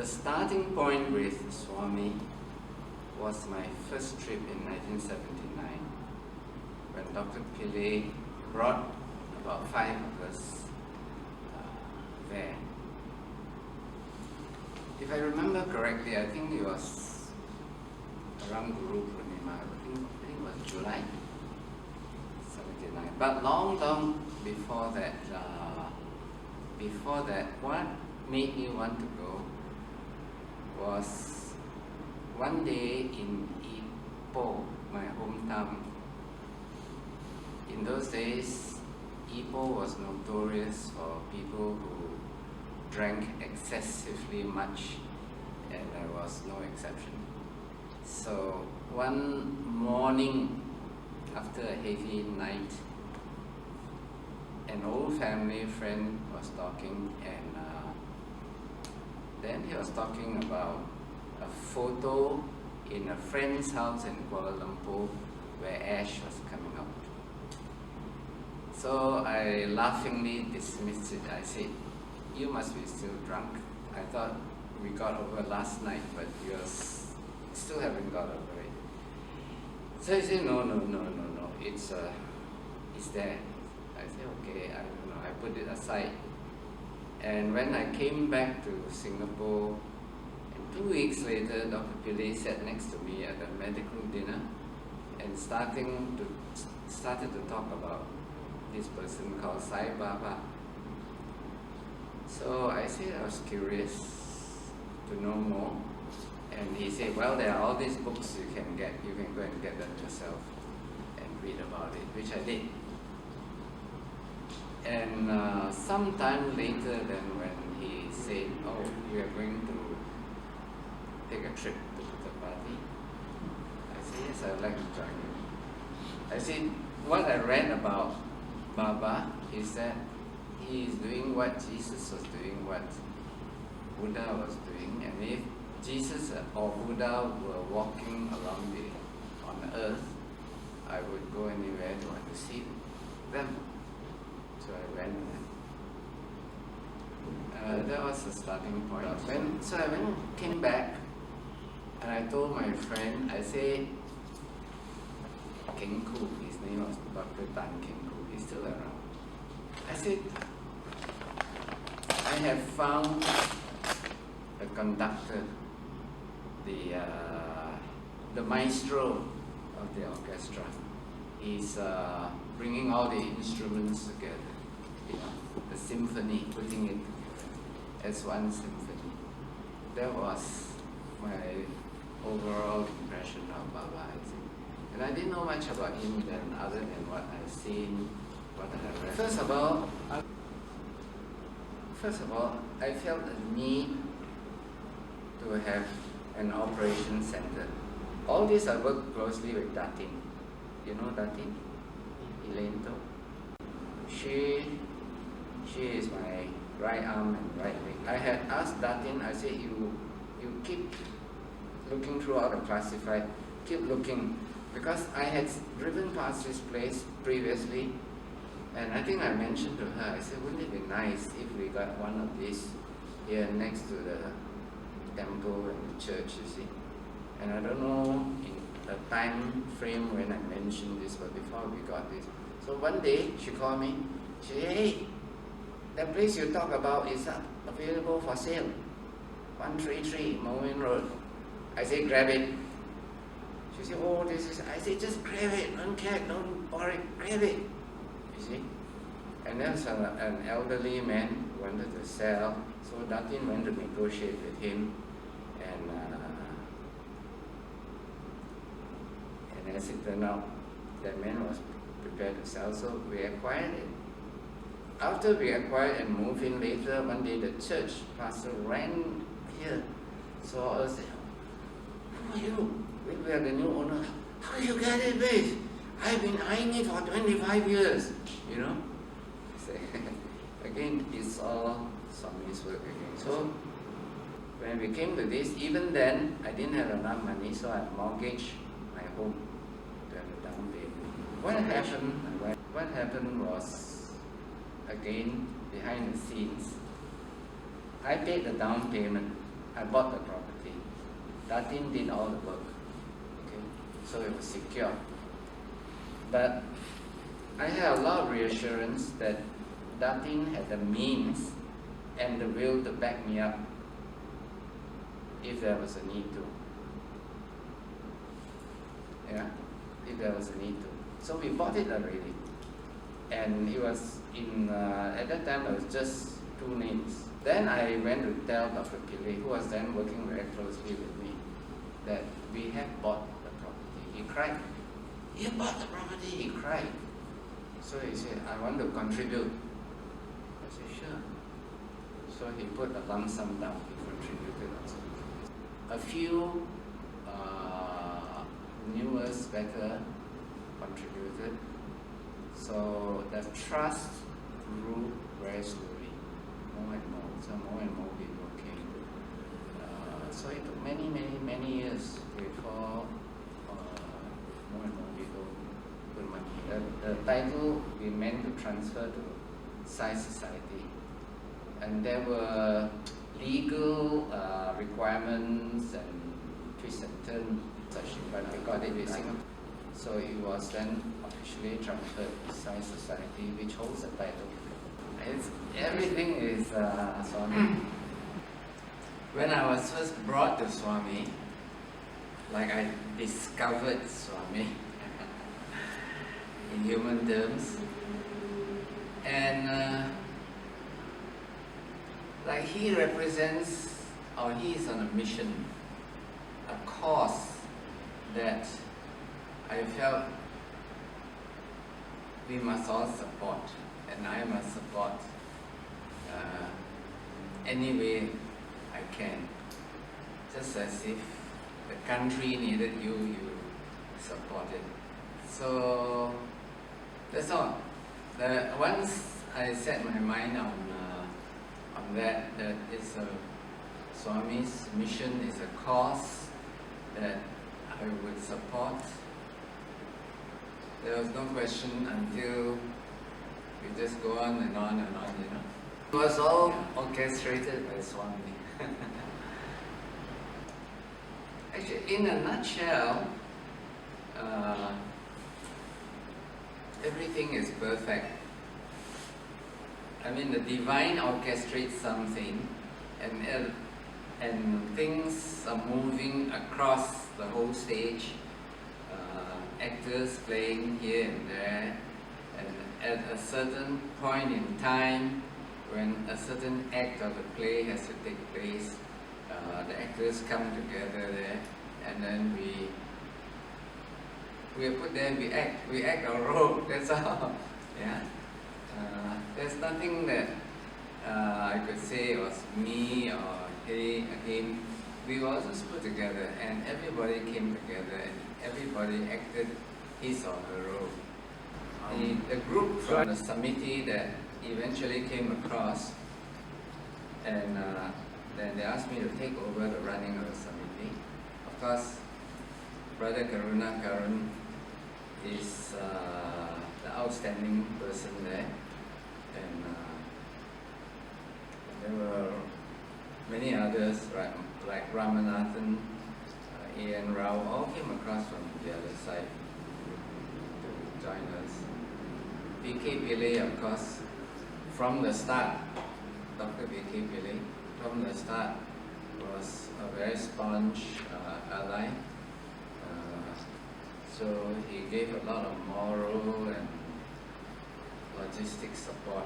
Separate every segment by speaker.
Speaker 1: The starting point with Swami was my first trip in 1979 when Dr. Pillay brought about 5 of us there. If I remember correctly, I think it was around Guru Purnima. I think it was July 79. But long before that, what made me want to go was one day in Ipoh, my hometown. In those days, Ipoh was notorious for people who drank excessively much, and I was no exception. So one morning after a heavy night, an old family friend was talking, and then he was talking about a photo in a friend's house in Kuala Lumpur where ash was coming out. So I laughingly dismissed it. I said, "You must be still drunk. I thought we got over last night, but you still haven't got over it." So he said, No, it's there. I said, "Okay, I don't know." I put it aside. And when I came back to Singapore, and 2 weeks later, Dr. Pillay sat next to me at a medical dinner and started to talk about this person called Sai Baba. So I said I was curious to know more, and he said, "Well, there are all these books you can get. You can go and get them yourself and read about it," which I did. And sometime later, then when he said, "Oh, we are going to take a trip to Puttapati," I said, "Yes, I'd like to join you." I said, what I read about Baba is that he is doing what Jesus was doing, what Buddha was doing, and if Jesus or Buddha were walking on the earth, I would go anywhere to want to see them. So I went there. That was the starting point. So I came back, and I told my friend, I said, Keng Koo, his name was Dr. Tan Keng Koo, he's still around. I said, I have found the conductor, the maestro of the orchestra. He's bringing all the instruments together, the symphony, putting it together as one symphony. That was my overall impression of Baba, I think. And I didn't know much about him then, other than what I've seen, what I have read. First of all, I felt a need to have an operation center. All this I worked closely with Datin. You know Datin? Elaine To. She is my right arm and right leg. I had asked Datin, I said, you keep looking through all the classified, keep looking, because I had driven past this place previously, and I think I mentioned to her, I said, wouldn't it be nice if we got one of these here next to the temple and the church, you see? And I don't know in the time frame when I mentioned this, but before we got this. So one day she called me, she said, "Hey, that place you talk about is available for sale, 133 Moen Road." I said, "Grab it." She said, "Oh, this is," I said, "Just grab it, don't care, don't worry, grab it." You see? And then an elderly man wanted to sell, so Datin went to negotiate with him, and as it turned out, that man was prepared to sell, so we acquired it. After we acquired and moved in later, one day the church pastor ran here, saw us, said, "Who are you? We are the new owner. How did you get it, please? I've been eyeing it for 25 years, you know." So, again, it's all Swami's work again. So when we came to this, even then, I didn't have enough money, so I mortgaged my home to have a down payment. What happened was, again, behind the scenes, I paid the down payment, I bought the property. Datin did all the work. Okay, so it was secure. But I had a lot of reassurance that Datin had the means and the will to back me up if there was a need to. Yeah, if there was a need to. So we bought it already. And it was in, at that time it was just 2 names. Then I went to tell Dr. Pillay, who was then working very closely with me, that we have bought the property. He cried. You bought the property? He cried. So he said, I want to contribute. I said, sure. So he put a lump sum down. He contributed also. A few newest, better contributed. So the trust grew very slowly, more and more. So more and more people came. So it took many years before more and more people put money. The title we meant to transfer to Sai Society, and there were legal requirements and twists and turns, but we got it in Singapore. So it was then officially transferred to Sai Society, which holds the title. Everything is Swami. When I was first brought to Swami, like I discovered Swami in human terms, and like he represents, or he is on a mission, a cause that I felt we must all support, and I must support any way I can. Just as if the country needed you, you support it. So that's all. Once I set my mind on that it's Swami's mission is a cause that I would support. There was no question until we just go on and on and on, you know. It was all orchestrated by Swami. Actually, in a nutshell, everything is perfect. I mean, the divine orchestrates something, and things are moving across the whole stage. Actors playing here and there, and at a certain point in time, when a certain act of the play has to take place, the actors come together there, and then we are put there, we act our role, that's all. Yeah. There's nothing that I could say was me or him. We were all just put together, and everybody came together, and everybody acted his or her role. The group from the Samiti that eventually came across, and then they asked me to take over the running of the Samiti. Of course, Brother Karuna Karun is the outstanding person there, and there were many others, right, like Ramanathan, Ian Rao, all came across from the other side to join us. B.K. Pillay, of course, from the start, Dr. B.K. Pillay, from the start, was a very staunch ally. So he gave a lot of moral and logistic support.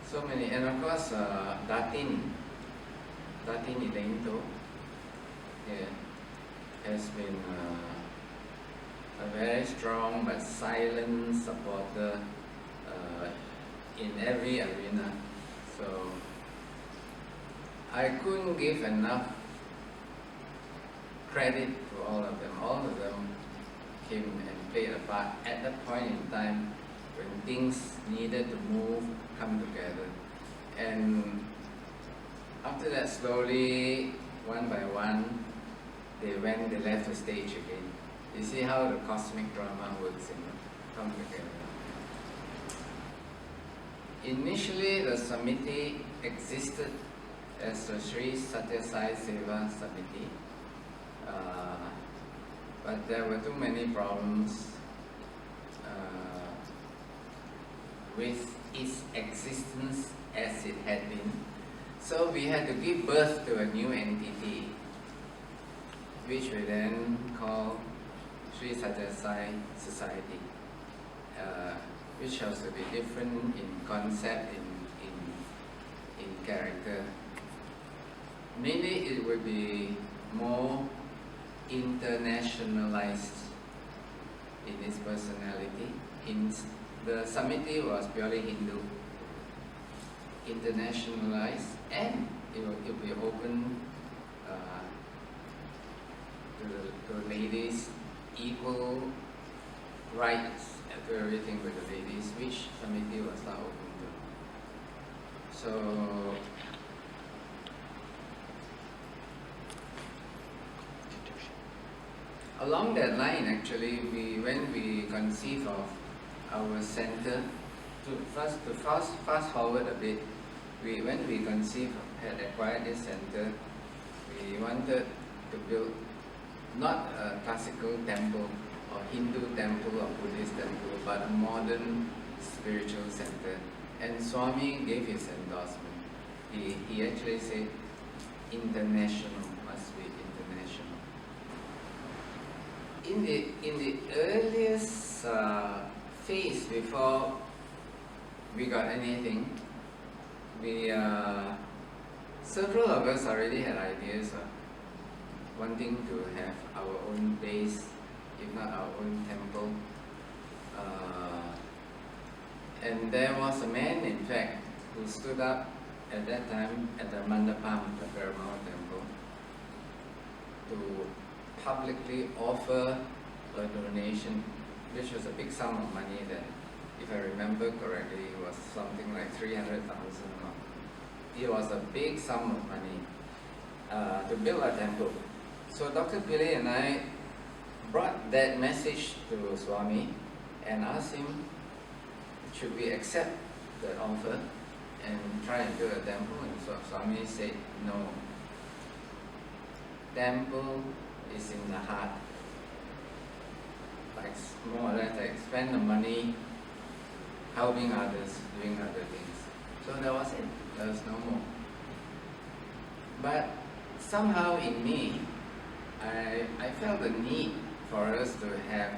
Speaker 1: So many, and of course, Datin Ilento, has been a very strong but silent supporter in every arena. So I couldn't give enough credit to all of them. All of them came and played a part at that point in time when things needed to move, come together. And after that, slowly, one by one, they left the stage again. You see how the cosmic drama works, you know, come together. Initially, the Samiti existed as the Sathya Sai Seva Samiti. But there were too many problems with its existence as it had been. So we had to give birth to a new entity, which we then call Sathya Sai Society, which has to be different in concept, in character. Mainly it would be more internationalized in its personality. The Samiti was purely Hindu, internationalized, and it will be open to ladies, equal rights to everything with the ladies, which Samiti was not open to. So along that line, actually, when we conceived of our center, to fast forward a bit, when we had acquired this center, we wanted to build not a classical temple or Hindu temple or Buddhist temple, but a modern spiritual center. And Swami gave his endorsement. He actually said, international, must be international. In the earliest phase, before we got anything, several of us already had ideas of wanting to have our own base, if not our own temple. And there was a man, in fact, who stood up at that time at the Mandapam, the Perumal temple, to publicly offer a donation, which was a big sum of money then. If I remember correctly, it was something like 300,000. It was a big sum of money to build a temple. So Dr. Pillai and I brought that message to Swami and asked him, should we accept that offer and try and build a temple? And so Swami said, no. Temple is in the heart. Like more or less, like spend the money helping others, doing other things. So that was it. There was no more. But somehow in me, I felt the need for us to have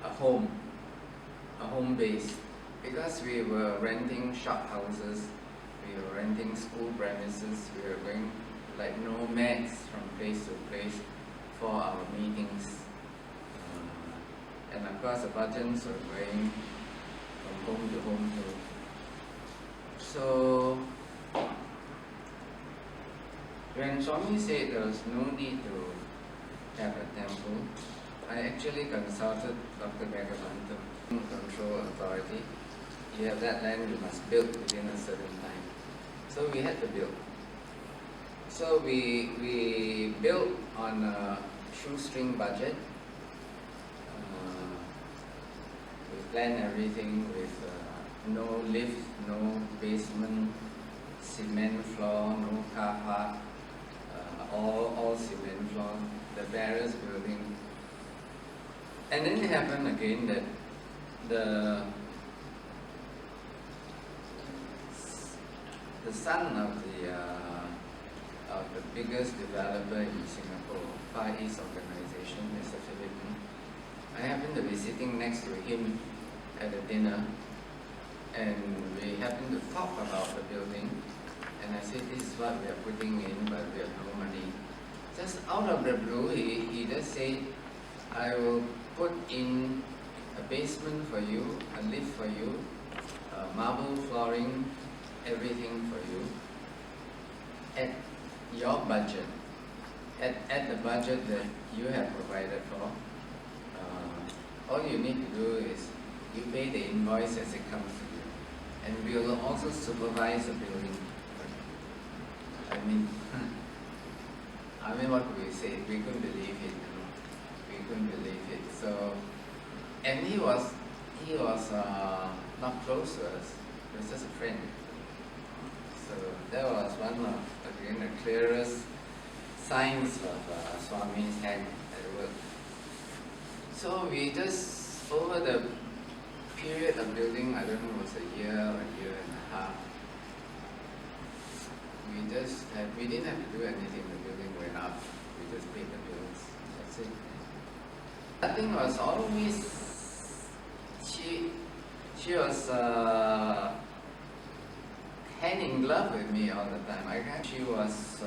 Speaker 1: a home base, because we were renting shop houses, we were renting school premises, we were going like nomads from place to place for our meetings. And of course the bhajans were going from home to home too. So when Swami said there was no need to have a temple, I actually consulted Dr. Bhagawan, the control authority. You have that land, you must build within a certain time. So we had to build. So we built on a shoestring budget. We planned everything with no lift, no basement, cement floor, no car park, all cement floor, the barracks building. And then it happened again that the son of the biggest developer in Singapore, Far East Organization, Mr. Philippine, I happened to be sitting next to him at a dinner, and we happened to talk about the building, and I said, this is what we are putting in, but we have no money. Just out of the blue, he just said, I will put in a basement for you, a lift for you, marble flooring, everything for you, at your budget, at the budget that you have provided for. All you need to do is you pay the invoice as it comes to you, and we will also supervise the building. I mean, what could we say? We couldn't believe it. We couldn't believe it. So, and he was not close to us. He was just a friend. So that was one of, again, the clearest signs of Swami's hand at work. So we just, over the period of building, I don't know, it was a year or a year and a half, we didn't have to do anything. The building went up. We just paid the bills. That's it. I think was always, she was hand in glove with me all the time. She was,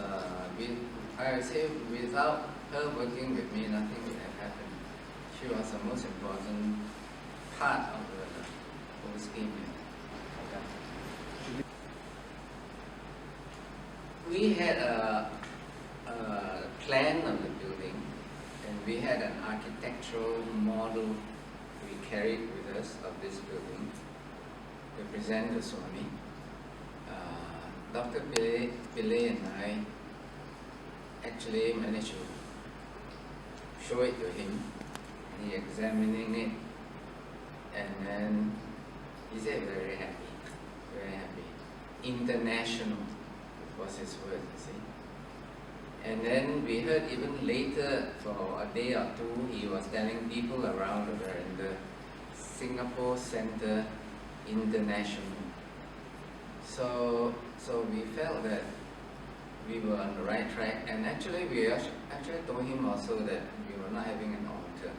Speaker 1: I would say, without her working with me, nothing would have happened. She was the most important part of the whole scheme. We had a plan of the building, and we had an architectural model we carried with us of this building to present the Swami. Dr. Pillai and I actually managed to show it to him, and he examining it, and then he said very happy, very happy. International was his word, you see. And then we heard even later, for a day or two, he was telling people around that we're in the Singapore Centre International. So we felt that we were on the right track, and actually we actually told him also that we were not having an altar,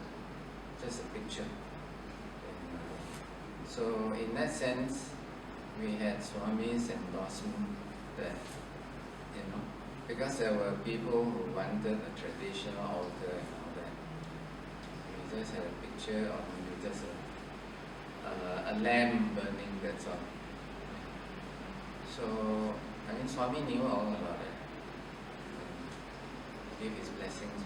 Speaker 1: just a picture. And, so in that sense, we had Swami's endorsement that, because there were people who wanted a traditional altar and all that. We just had a picture of maybe just a lamp burning, that's all. So, I mean, Swami knew all about it. Give his blessings.